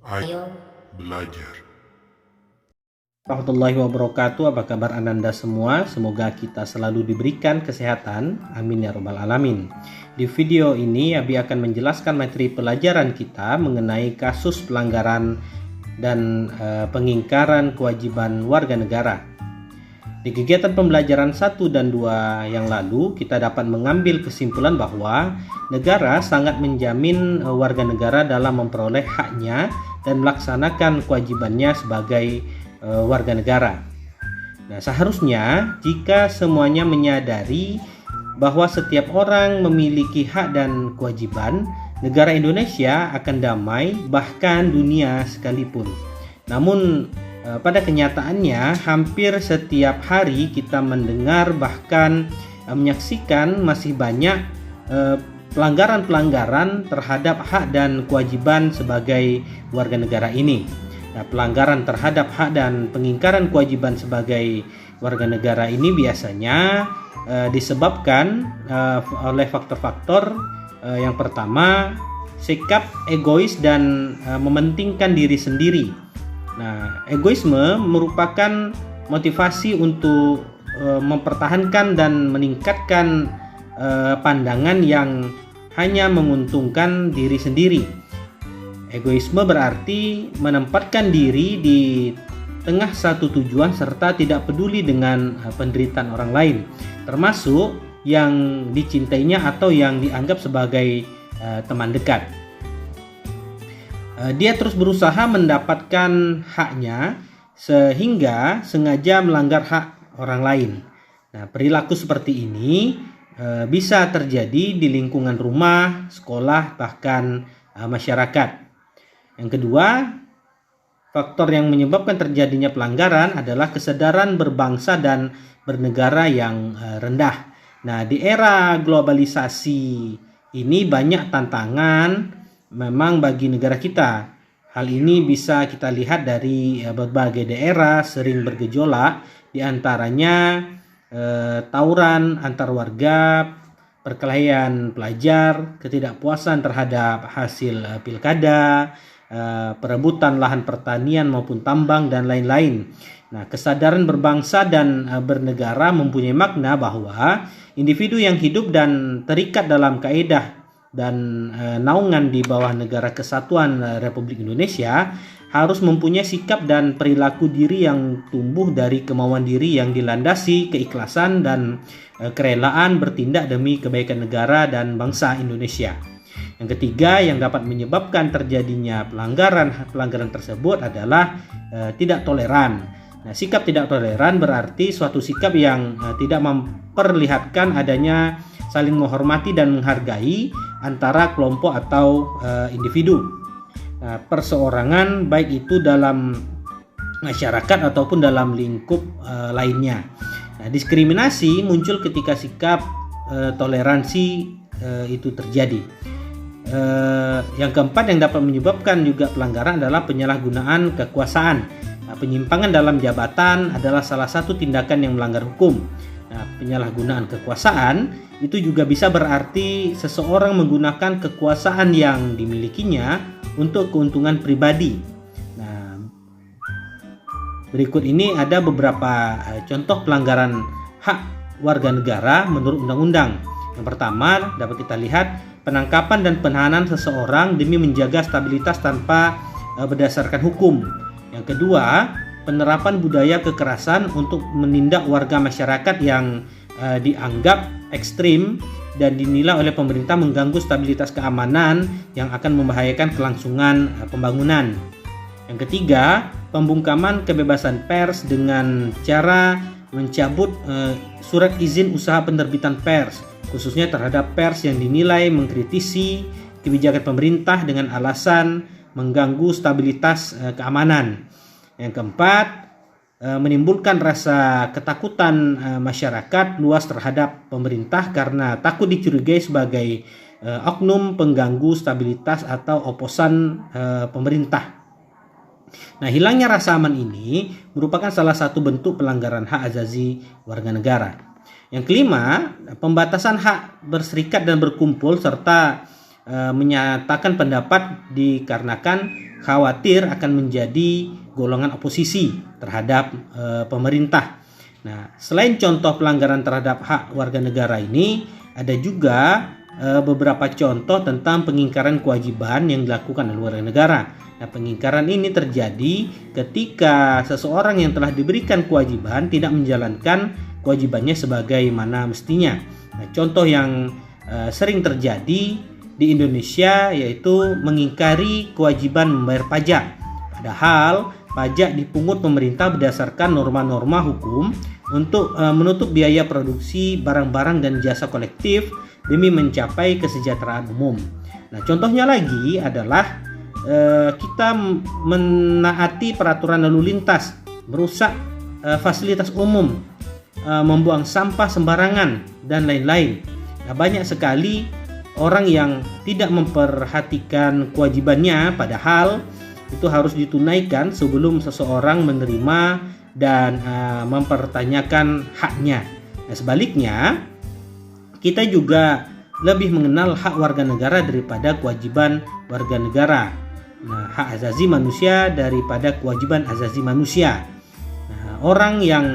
Ayo belajar. Warahmatullahi wabarakatuh. Apa kabar Ananda semua? Semoga kita selalu diberikan kesehatan. Amin ya robbal alamin. Di video ini Abi akan menjelaskan materi pelajaran kita mengenai kasus pelanggaran dan pengingkaran kewajiban warga negara. Di kegiatan pembelajaran 1 dan 2 yang lalu, kita dapat mengambil kesimpulan bahwa negara sangat menjamin warga negara dalam memperoleh haknya dan melaksanakan kewajibannya sebagai warga negara. Nah, seharusnya jika semuanya menyadari bahwa setiap orang memiliki hak dan kewajiban, negara Indonesia akan damai, bahkan dunia sekalipun. Namun pada kenyataannya hampir setiap hari kita mendengar bahkan menyaksikan masih banyak pelanggaran-pelanggaran terhadap hak dan kewajiban sebagai warga negara ini. Nah, pelanggaran terhadap hak dan pengingkaran kewajiban sebagai warga negara ini biasanya disebabkan oleh faktor-faktor yang pertama, sikap egois dan mementingkan diri sendiri. Nah, egoisme merupakan motivasi untuk mempertahankan dan meningkatkan pandangan yang hanya menguntungkan diri sendiri. Egoisme berarti menempatkan diri di tengah satu tujuan serta tidak peduli dengan penderitaan orang lain, termasuk yang dicintainya atau yang dianggap sebagai teman dekat. Dia terus berusaha mendapatkan haknya sehingga sengaja melanggar hak orang lain. Nah, perilaku seperti ini bisa terjadi di lingkungan rumah, sekolah, bahkan masyarakat. Yang kedua, faktor yang menyebabkan terjadinya pelanggaran adalah kesadaran berbangsa dan bernegara yang rendah. Nah, di era globalisasi ini banyak tantangan memang bagi negara kita. Hal ini bisa kita lihat dari berbagai daerah sering bergejolak, di antaranya tawuran antar warga, perkelahian pelajar, ketidakpuasan terhadap hasil pilkada, perebutan lahan pertanian maupun tambang, dan lain-lain. Nah, kesadaran berbangsa dan bernegara mempunyai makna bahwa individu yang hidup dan terikat dalam kaedah dan naungan di bawah Negara Kesatuan Republik Indonesia harus mempunyai sikap dan perilaku diri yang tumbuh dari kemauan diri yang dilandasi keikhlasan dan kerelaan bertindak demi kebaikan negara dan bangsa Indonesia. Yang ketiga yang dapat menyebabkan terjadinya pelanggaran tersebut adalah tidak toleran. Nah, sikap tidak toleran berarti suatu sikap yang tidak memperlihatkan adanya saling menghormati dan menghargai antara kelompok atau individu, perseorangan, baik itu dalam masyarakat ataupun dalam lingkup lainnya. Nah, diskriminasi muncul ketika sikap toleransi itu terjadi. Yang keempat yang dapat menyebabkan juga pelanggaran adalah penyalahgunaan kekuasaan. Nah, penyimpangan dalam jabatan adalah salah satu tindakan yang melanggar hukum. Nah, penyalahgunaan kekuasaan itu juga bisa berarti seseorang menggunakan kekuasaan yang dimilikinya untuk keuntungan pribadi. Nah, berikut ini ada beberapa contoh pelanggaran hak warga negara menurut undang-undang. Yang pertama dapat kita lihat penangkapan dan penahanan seseorang demi menjaga stabilitas tanpa berdasarkan hukum. Yang kedua, penerapan budaya kekerasan untuk menindak warga masyarakat yang dianggap ekstrim dan dinilai oleh pemerintah mengganggu stabilitas keamanan yang akan membahayakan kelangsungan pembangunan. Yang ketiga, pembungkaman kebebasan pers dengan cara mencabut surat izin usaha penerbitan pers, khususnya terhadap pers yang dinilai mengkritisi kebijakan pemerintah dengan alasan mengganggu stabilitas keamanan. Yang keempat, menimbulkan rasa ketakutan masyarakat luas terhadap pemerintah karena takut dicurigai sebagai oknum pengganggu stabilitas atau oposan pemerintah. Nah, hilangnya rasa aman ini merupakan salah satu bentuk pelanggaran hak asasi warga negara. Yang kelima, pembatasan hak berserikat dan berkumpul serta menyatakan pendapat dikarenakan khawatir akan menjadi golongan oposisi terhadap pemerintah. Nah, selain contoh pelanggaran terhadap hak warga negara ini, ada juga beberapa contoh tentang pengingkaran kewajiban yang dilakukan oleh warga negara. Nah, pengingkaran ini terjadi ketika seseorang yang telah diberikan kewajiban tidak menjalankan kewajibannya sebagaimana mestinya. Nah, contoh yang sering terjadi di Indonesia yaitu mengingkari kewajiban membayar pajak. Padahal pajak dipungut pemerintah berdasarkan norma-norma hukum untuk menutup biaya produksi barang-barang dan jasa kolektif demi mencapai kesejahteraan umum. Nah, contohnya lagi adalah kita menaati peraturan lalu lintas, merusak fasilitas umum, membuang sampah sembarangan, dan lain-lain. Nah, banyak sekali orang yang tidak memperhatikan kewajibannya, padahal itu harus ditunaikan sebelum seseorang menerima dan mempertanyakan haknya. Nah, sebaliknya, kita juga lebih mengenal hak warga negara daripada kewajiban warga negara. Nah, hak asasi manusia daripada kewajiban asasi manusia. Nah, orang yang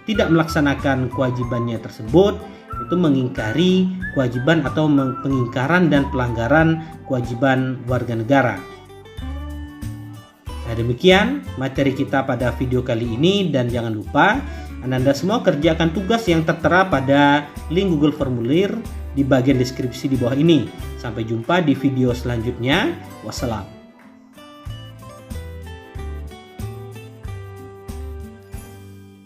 tidak melaksanakan kewajibannya tersebut itu mengingkari kewajiban atau pengingkaran dan pelanggaran kewajiban warga negara. Nah, demikian materi kita pada video kali ini, dan jangan lupa Anda semua kerjakan tugas yang tertera pada link Google Formulir di bagian deskripsi di bawah ini. Sampai jumpa di video selanjutnya. Wassalam.